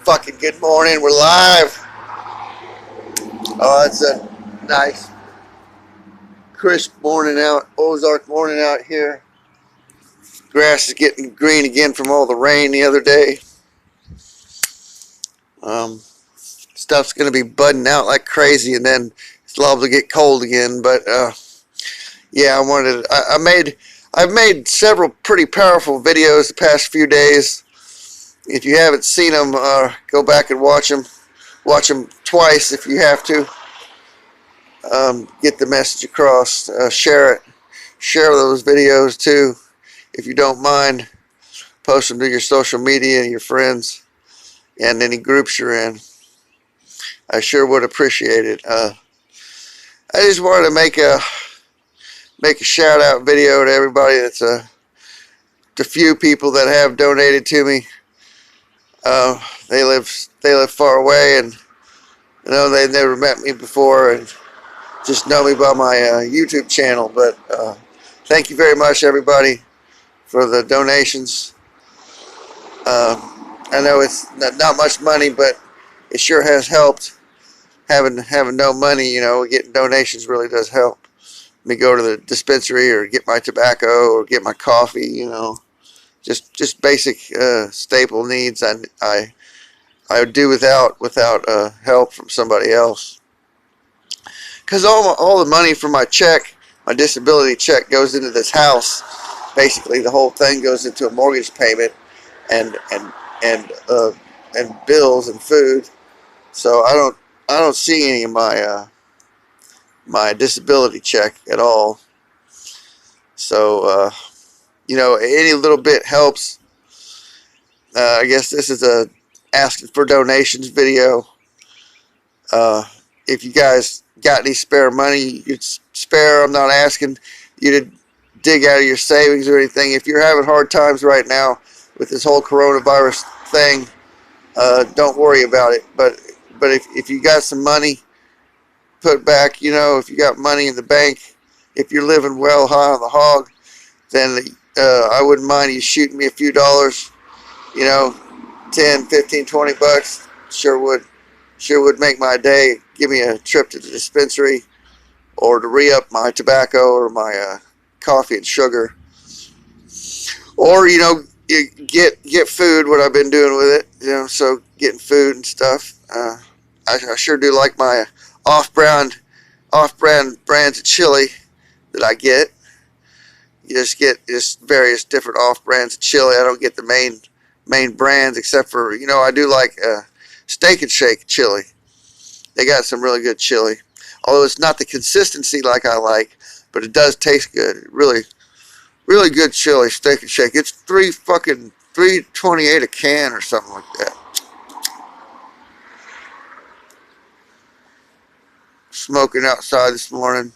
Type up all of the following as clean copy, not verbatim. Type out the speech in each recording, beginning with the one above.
Fucking good morning. We're live. Oh, it's a nice, crisp morning out. Ozark morning out here. Grass is getting green again from all the rain the other day. Stuff's going to be budding out like crazy, and then it's liable to get cold again. But yeah, I've made several pretty powerful videos the past few days. If you haven't seen them, go back and watch them. Watch them twice if you have to. Get the message across. Share it. Share those videos too, if you don't mind. Post them to your social media and your friends and any groups you're in. I sure would appreciate it. I just wanted to make a shout out video to everybody that's the few people that have donated to me. They live far away, and you know they've never met me before and just know me by my YouTube channel. But thank you very much, everybody, for the donations. I know it's not much money, but it sure has helped. Having no money, you know, getting donations really does help me go to the dispensary or get my tobacco or get my coffee. You know, just basic staple needs. I would do without help from somebody else. Because all the money from my check, my disability check, goes into this house. Basically, the whole thing goes into a mortgage payment and bills and food. So I don't see any of my my disability check at all. So you know, any little bit helps. I guess this is a asking for donations video. If you guys got any spare money, you'd spare. I'm not asking you to dig out of your savings or anything. If you're having hard times right now with this whole coronavirus thing, don't worry about it. But if you got some money, put back. You know, if you got money in the bank, if you're living well high on the hog, then I wouldn't mind you shooting me a few dollars. You know, 10, 15, 20 bucks. Sure would make my day. Give me a trip to the dispensary or to re-up my tobacco or my coffee and sugar. Or, you know, you get food, what I've been doing with it. You know, so getting food and stuff. I sure do like my off-brand brands of chili that I get. You just get just various different off-brands of chili. I don't get the main brands, except for, you know, I do like Steak and Shake chili. They got some really good chili. Although it's not the consistency like I like, but it does taste good. Really good chili, Steak and Shake. It's $3.28 a can or something like that. Smoking outside this morning.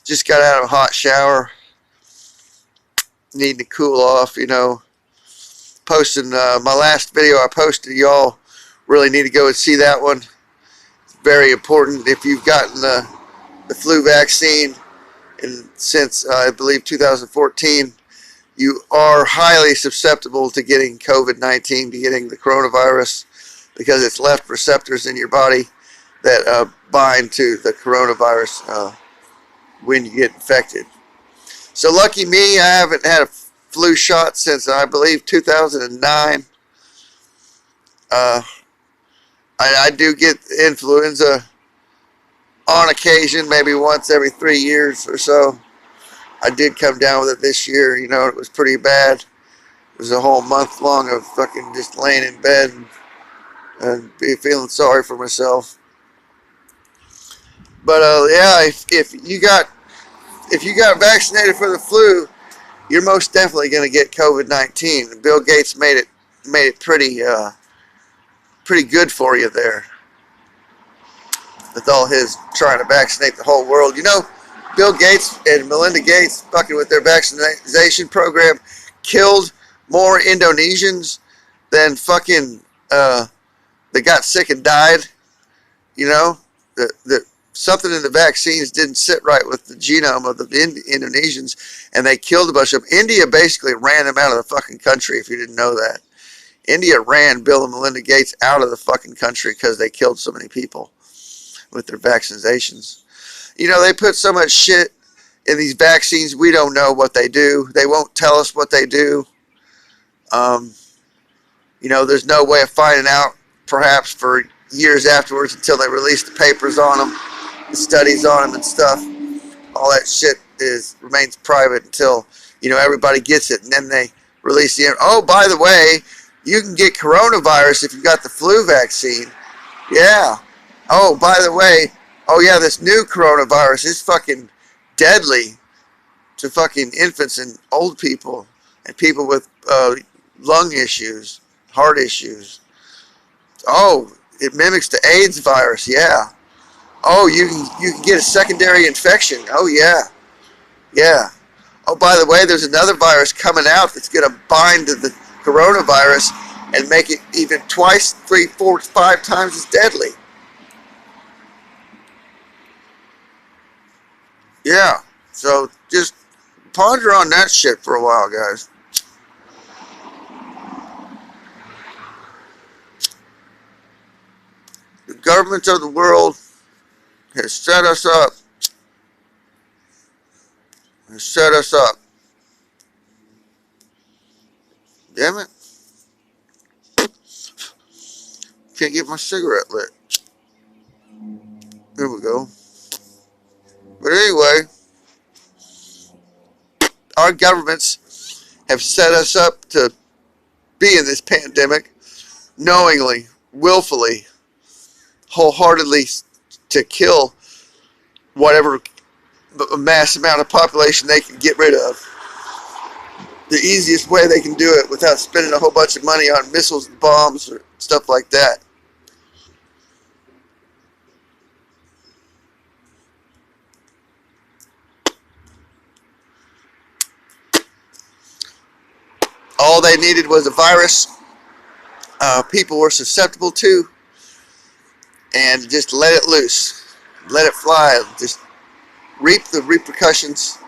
Just got out of a hot shower. Needing to cool off, you know. Posting my last video I posted, y'all really need to go and see that one. It's very important. If you've gotten the flu vaccine since I believe 2014, you are highly susceptible to getting COVID-19, to getting the coronavirus, because it's left receptors in your body that bind to the coronavirus when you get infected. So lucky me, I haven't had a flu shot since I believe 2009. I do get influenza on occasion, maybe once every 3 years or so. I did come down with it this year. You know, it was pretty bad. It was a whole month long of fucking just laying in bed and feeling sorry for myself. But yeah, if you got vaccinated for the flu, you're most definitely going to get COVID-19. Bill Gates made it pretty good for you there, with all his trying to vaccinate the whole world. You know, Bill Gates and Melinda Gates fucking with their vaccination program killed more Indonesians than fucking that got sick and died. You know, something in the vaccines didn't sit right with the genome of the Indonesians, and they killed a bunch of them. India basically ran them out of the fucking country, if you didn't know that. India ran Bill and Melinda Gates out of the fucking country because they killed so many people with their vaccinations. You know, they put so much shit in these vaccines, we don't know what they do. They won't tell us what they do. You know, there's no way of finding out, perhaps, for years afterwards until they release the papers on them, the studies on them and stuff. All that shit remains private until, you know, everybody gets it, and then they release the, oh, by the way, you can get coronavirus if you got the flu vaccine. Yeah. Oh, by the way, oh yeah, this new coronavirus is fucking deadly to fucking infants and old people and people with lung issues, heart issues. Oh, it mimics the AIDS virus. Yeah. Oh, you can get a secondary infection. Oh yeah. Yeah. Oh, by the way, there's another virus coming out that's going to bind to the coronavirus and make it even twice, 3, 4, 5 times as deadly. Yeah. So just ponder on that shit for a while, guys. The government of the world has set us up. Has set us up. Damn it. Can't get my cigarette lit. There we go. But anyway, our governments have set us up to be in this pandemic knowingly, willfully, wholeheartedly, to kill whatever mass amount of population they can get rid of. The easiest way they can do it without spending a whole bunch of money on missiles and bombs or stuff like that. All they needed was a virus people were susceptible to, and just let it loose, let it fly, just reap the repercussions,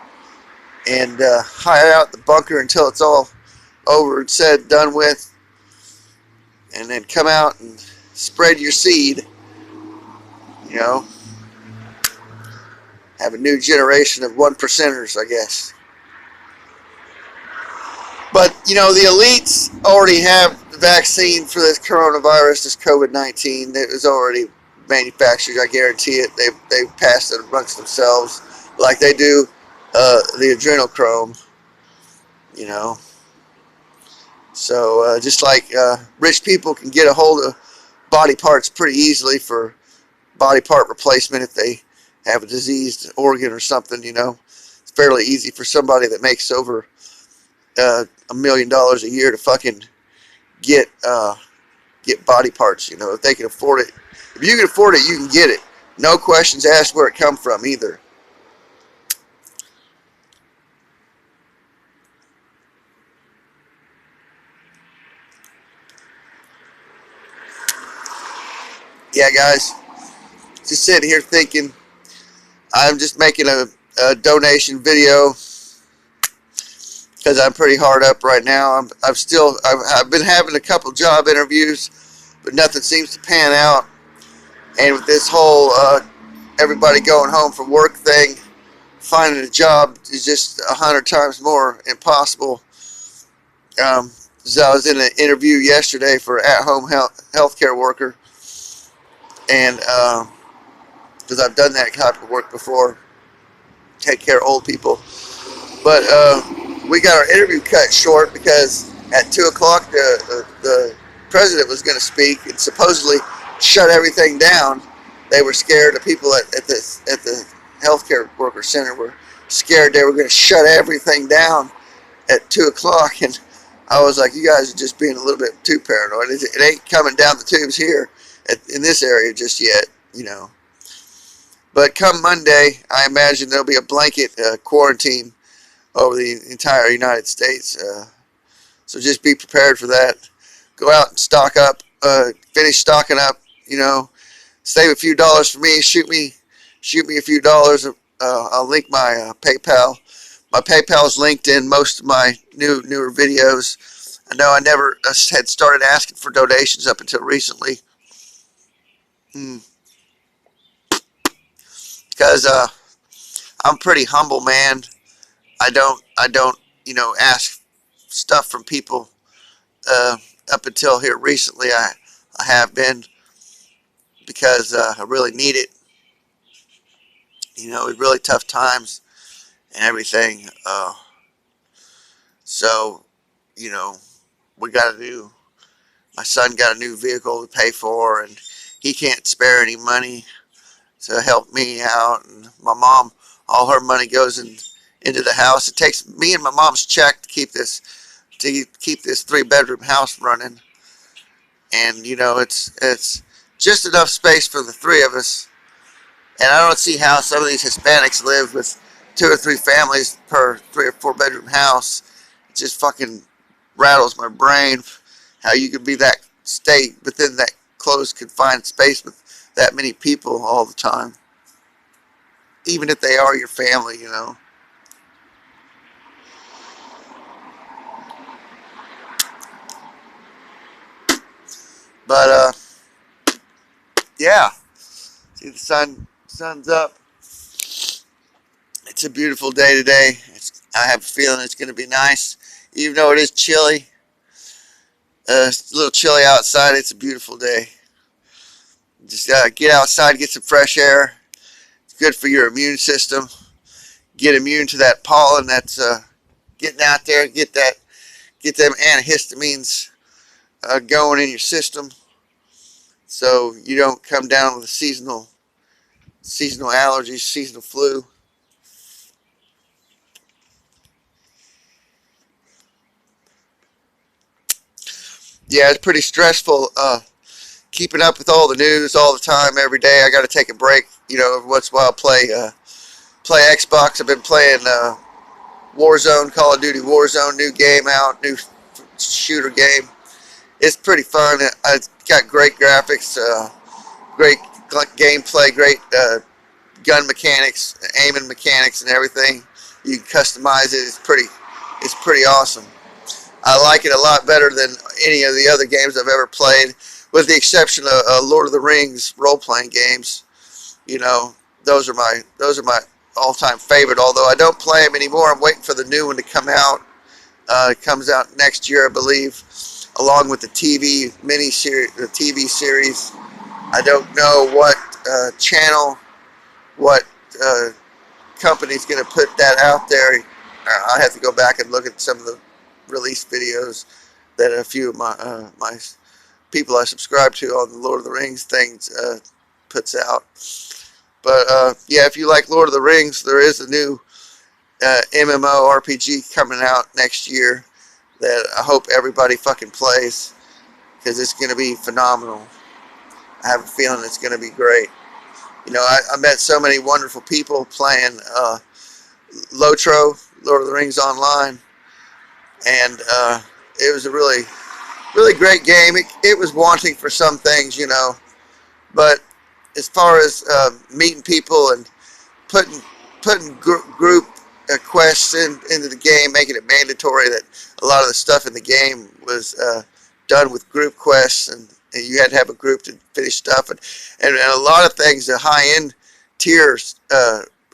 and hide out the bunker until it's all over and said, done with, and then come out and spread your seed, you know, have a new generation of 1%ers, I guess. But, you know, the elites already have the vaccine for this coronavirus, this COVID-19. It was already manufactured, I guarantee it. They've passed it amongst themselves like they do the adrenochrome, you know. So just like rich people can get a hold of body parts pretty easily for body part replacement if they have a diseased organ or something, you know. It's fairly easy for somebody that makes over $1 million a year to fucking get body parts, you know, if they can afford it. If you can afford it, you can get it. No questions asked where it come from either. Yeah, guys, just sitting here thinking, I'm just making a donation video because I'm pretty hard up right now. I've been having a couple job interviews, but nothing seems to pan out. And with this whole everybody going home from work thing, finding a job is just 100 times more impossible. So I was in an interview yesterday for at-home healthcare worker, and because I've done that type of work before, take care of old people. But we got our interview cut short because at 2 o'clock the president was going to speak and supposedly shut everything down. They were scared. The people at the healthcare worker center were scared they were going to shut everything down at 2 o'clock. And I was like, you guys are just being a little bit too paranoid. It ain't coming down the tubes here in this area just yet, you know. But come Monday, I imagine there'll be a blanket quarantine over the entire United States. So just be prepared for that. Go out and stock up, finish stocking up, you know, save a few dollars for me, shoot me shoot me a few dollars. I'll link my PayPal. My PayPal is linked in most of my newer videos. I know I never had started asking for donations up until recently, because I'm a pretty humble man. I don't ask stuff from people. Up until here recently, I have been, because I really need it. With really tough times and everything. So, you know, we got a new. My son got a new vehicle to pay for, and he can't spare any money to help me out. And my mom, all her money goes into the house. It takes me and my mom's check to keep this 3-bedroom house running. And it's just enough space for the three of us. And I don't see how some of these Hispanics live with 2 or 3 families per 3 or 4-bedroom house. It just fucking rattles my brain how you could be that state within that closed, confined space with that many people all the time, even if they are your family. But yeah, see the sun's up. It's a beautiful day today. I have a feeling it's going to be nice, even though it is chilly. It's a little chilly outside. It's a beautiful day. Just get outside, get some fresh air. It's good for your immune system. Get immune to that pollen that's getting out there. Get them antihistamines going in your system, so you don't come down with a seasonal allergies, seasonal flu. Yeah, it's pretty stressful. Keeping up with all the news all the time, every day. I got to take a break. Every once in a while, play Xbox. I've been playing Warzone, Call of Duty Warzone, new game out, new shooter game. It's pretty fun. It's got great graphics, great gameplay, great gun mechanics, aiming mechanics, and everything. You can customize it. It's pretty awesome. I like it a lot better than any of the other games I've ever played, with the exception of Lord of the Rings role-playing games. Those are my all-time favorite. Although I don't play them anymore. I'm waiting for the new one to come out. It comes out next year, I believe, along with the TV miniseries, the TV series. I don't know what channel, what company's going to put that out there. I have to go back and look at some of the release videos that a few of my people I subscribe to on the Lord of the Rings things puts out. But yeah, if you like Lord of the Rings, there is a new MMO RPG coming out next year that I hope everybody fucking plays, because it's going to be phenomenal. I have a feeling it's going to be great. I met so many wonderful people playing Lotro, Lord of the Rings Online, and it was a really, really great game. It was wanting for some things, but as far as meeting people and putting group quests into the game, making it mandatory that a lot of the stuff in the game was done with group quests, and you had to have a group to finish stuff, and a lot of things, the high-end tiers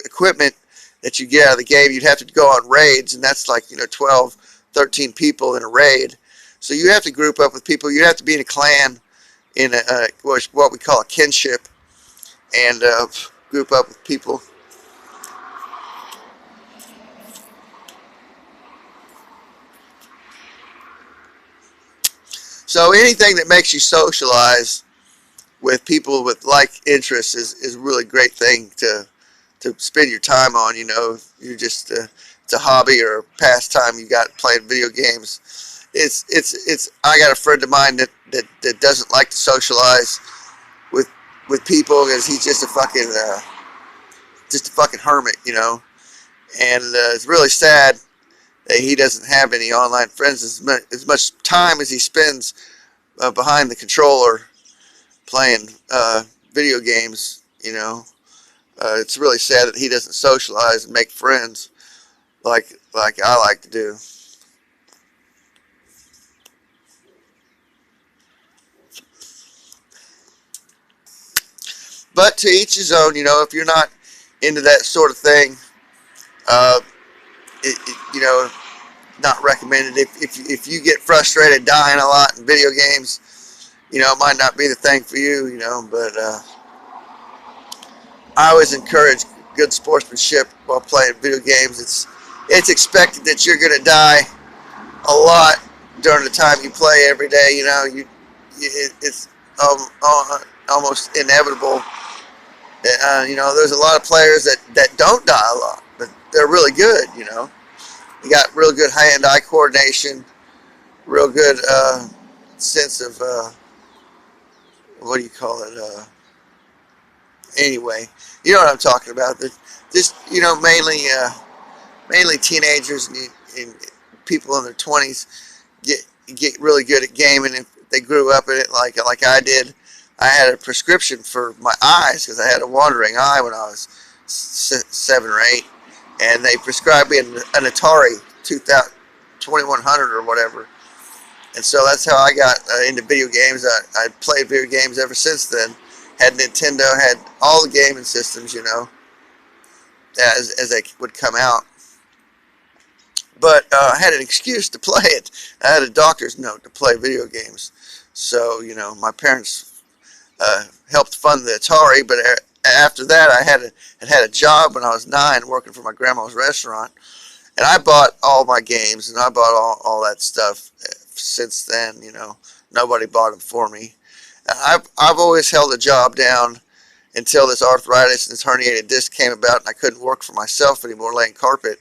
equipment that you get out of the game, you'd have to go on raids, and that's like 12, 13 people in a raid. So you have to group up with people. You have to be in a clan, in what we call a kinship, and group up with people. So anything that makes you socialize with people with like interests is a really great thing to spend your time on. You're just it's a hobby or a pastime you got playing video games. It's I got a friend of mine that doesn't like to socialize with people, because he's just a fucking hermit, and it's really sad that he doesn't have any online friends. As much time as he spends behind the controller playing video games, It's really sad that he doesn't socialize and make friends like I like to do. But to each his own. If you're not into that sort of thing, uh, not recommended. If you get frustrated dying a lot in video games, it might not be the thing for you. But I always encourage good sportsmanship while playing video games. It's expected that you're going to die a lot during the time you play every day. It's almost inevitable. There's a lot of players that don't die a lot, but they're really good. You got real good hand-eye coordination, real good sense of what do you call it? Anyway, you know what I'm talking about. Just mainly teenagers and people in their 20s get really good at gaming if they grew up in it like I did. I had a prescription for my eyes because I had a wandering eye when I was 7 or 8, and they prescribed me an Atari 2100 or whatever. And so that's how I got into video games. I played video games ever since then. Had Nintendo, had all the gaming systems, as they would come out. But I had an excuse to play it. I had a doctor's note to play video games. So, my parents helped fund the Atari, but after that I had a job when I was 9 working for my grandma's restaurant. And I bought all my games, and I bought all that stuff. Since then, nobody bought them for me. I've always held a job down until this arthritis and this herniated disc came about, and I couldn't work for myself anymore laying carpet.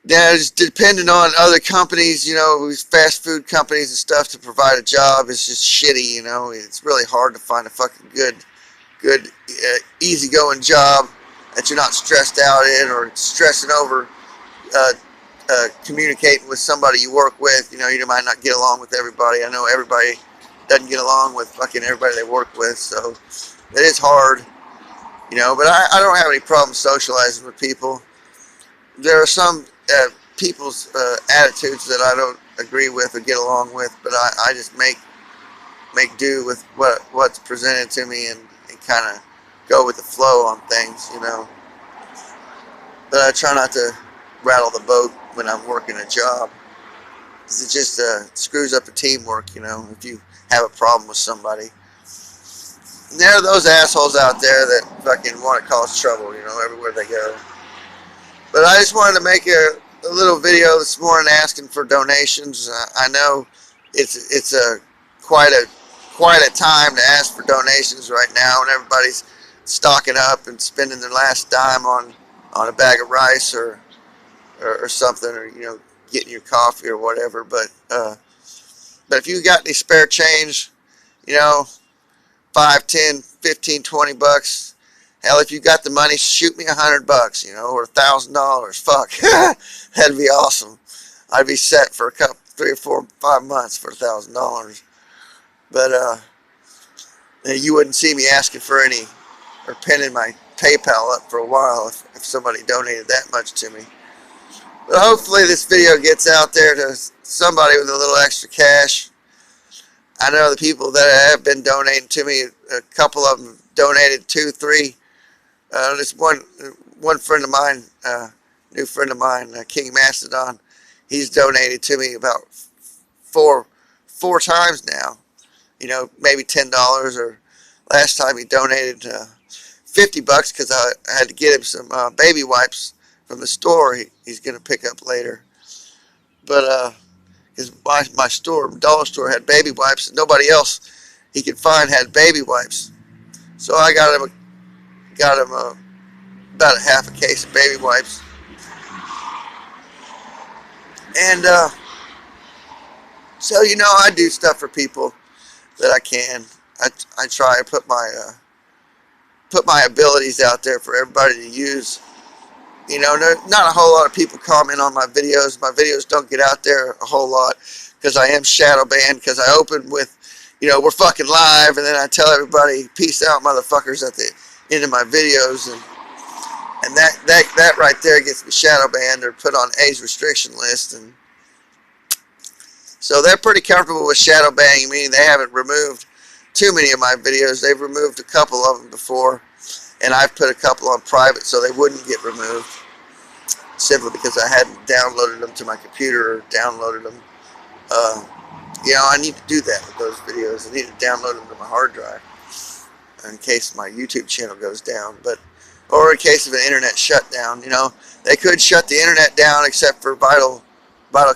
Now, it's depending on other companies, these fast food companies and stuff to provide a job is just shitty, It's really hard to find a fucking good, easygoing job that you're not stressed out in or stressing over. Communicating with somebody you work with, you might not get along with everybody. I know everybody doesn't get along with fucking everybody they work with, so it is hard, but I don't have any problem socializing with people. There are some people's attitudes that I don't agree with or get along with, but I just make do with what's presented to me and kind of go with the flow on things, But I try not to rattle the boat when I'm working a job. It just screws up the teamwork, if you have a problem with somebody. And there are those assholes out there that fucking want to cause trouble, everywhere they go. But I just wanted to make a little video this morning asking for donations. I know it's quite a time to ask for donations right now, when everybody's stocking up and spending their last dime on a bag of rice or something, or getting your coffee or whatever. But if you got any spare change, 5, 10, 15, 20 bucks. Hell, if you got the money, shoot me $100, or $1,000. Fuck, that'd be awesome. I'd be set for 3 or 4, 5 months for $1,000. But you wouldn't see me asking for any or pinning my PayPal up for a while if somebody donated that much to me. But hopefully this video gets out there to somebody with a little extra cash. I know the people that have been donating to me, a couple of them donated 2, 3. This one friend of mine, new friend of mine, King Mastodon, he's donated to me about four times now. Maybe $10, or last time he donated $50 because I had to get him some baby wipes from the store he's going to pick up later. But because my store, dollar store, had baby wipes, and nobody else he could find had baby wipes. So I got him about a half a case of baby wipes. And so I do stuff for people that I can. I try to put my abilities out there for everybody to use. Not a whole lot of people comment on my videos. My videos don't get out there a whole lot because I am shadow banned, because I open with, we're fucking live, and then I tell everybody, peace out, motherfuckers, into my videos, and that right there gets me shadow banned or put on age restriction list. And so they're pretty comfortable with shadow banning, meaning they haven't removed too many of my videos. They've removed a couple of them before, and I've put a couple on private so they wouldn't get removed, simply because I hadn't downloaded them to my computer or downloaded them. I need to do that with those videos. I need to download them to my hard drive in case my YouTube channel goes down, or in case of an internet shutdown. They could shut the internet down except for vital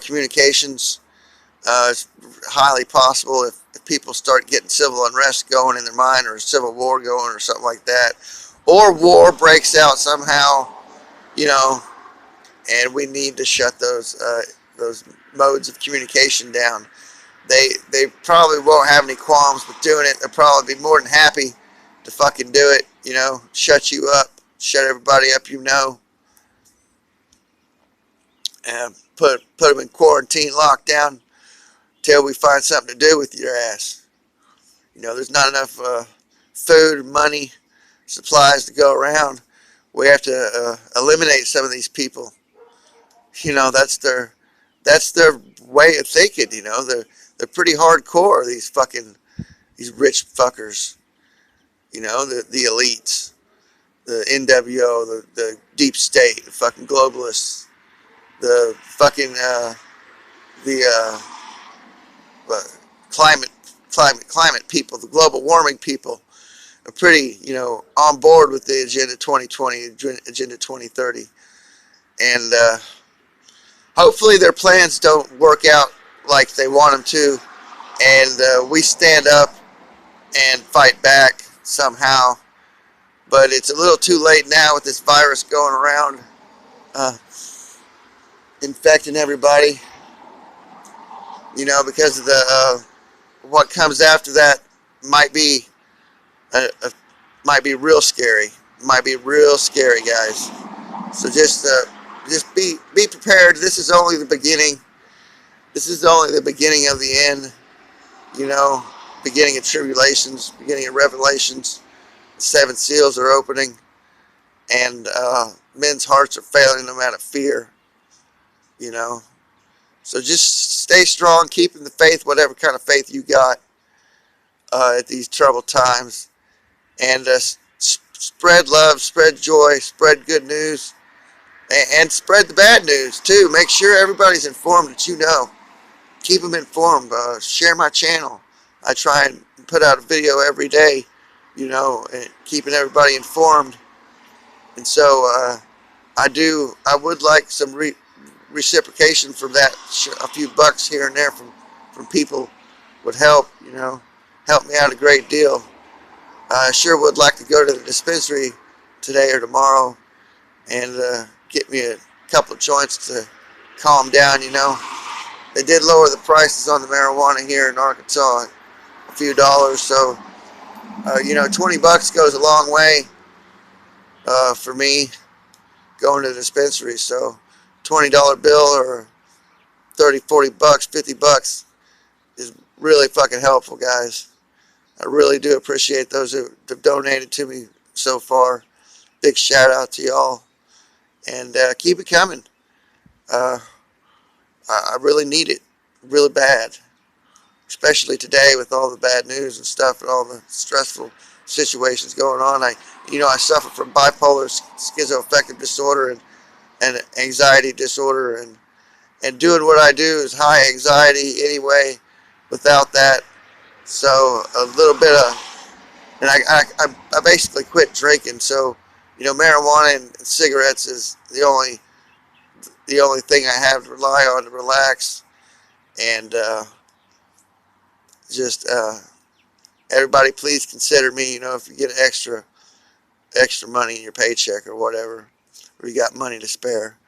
communications. It's highly possible if people start getting civil unrest going in their mind, or a civil war going, or something like that, or war breaks out somehow, and we need to shut those modes of communication down. They probably won't have any qualms with doing it. They'll probably be more than happy to fucking do it. Shut you up, shut everybody up. And put them in quarantine, lockdown, till we find something to do with your ass. There's not enough food, money, supplies to go around. We have to eliminate some of these people. That's their way of thinking. They're pretty hardcore. These rich fuckers. The elites, the NWO, the deep state, the fucking globalists, the fucking the climate people, the global warming people are pretty, on board with the Agenda 2020, Agenda 2030. And hopefully their plans don't work out like they want them to, and we stand up and fight back somehow. But it's a little too late now with this virus going around, infecting everybody, because of the what comes after that might be might be real scary. Might be real scary, guys. So just be prepared. This is only the beginning. This is only the beginning of the end. Beginning of tribulations, beginning of revelations. The seven seals are opening, and men's hearts are failing them out of fear. So just stay strong, keep in the faith, whatever kind of faith you got at these troubled times, and spread love, spread joy, spread good news, and spread the bad news too. Make sure everybody's informed that Keep them informed. Share my channel. I try and put out a video every day, and keeping everybody informed. And so I would like some reciprocation from that. A few bucks here and there from people would help. Help me out a great deal. I sure would like to go to the dispensary today or tomorrow and get me a couple of joints to calm down. They did lower the prices on the marijuana here in Arkansas a few dollars, so 20 bucks goes a long way for me going to the dispensary. So $20 bill or 30, 40 bucks, 50 bucks is really fucking helpful, guys. I really do appreciate those who have donated to me so far. Big shout out to y'all, and keep it coming. I really need it, really bad, especially today with all the bad news and stuff and all the stressful situations going on. I suffer from bipolar schizoaffective disorder and anxiety disorder, and doing what I do is high anxiety anyway without that. So a little bit of, and I basically quit drinking. So marijuana and cigarettes is the only thing I have to rely on to relax. And just everybody, please consider me. If you get extra money in your paycheck or whatever, or you got money to spare,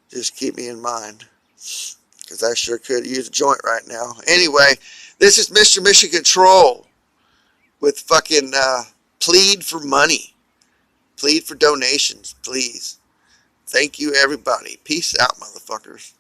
just keep me in mind, because I sure could use a joint right now. Anyway, this is Mr. Mission Control with fucking plead for money, plead for donations, please. Thank you, everybody. Peace out, motherfuckers.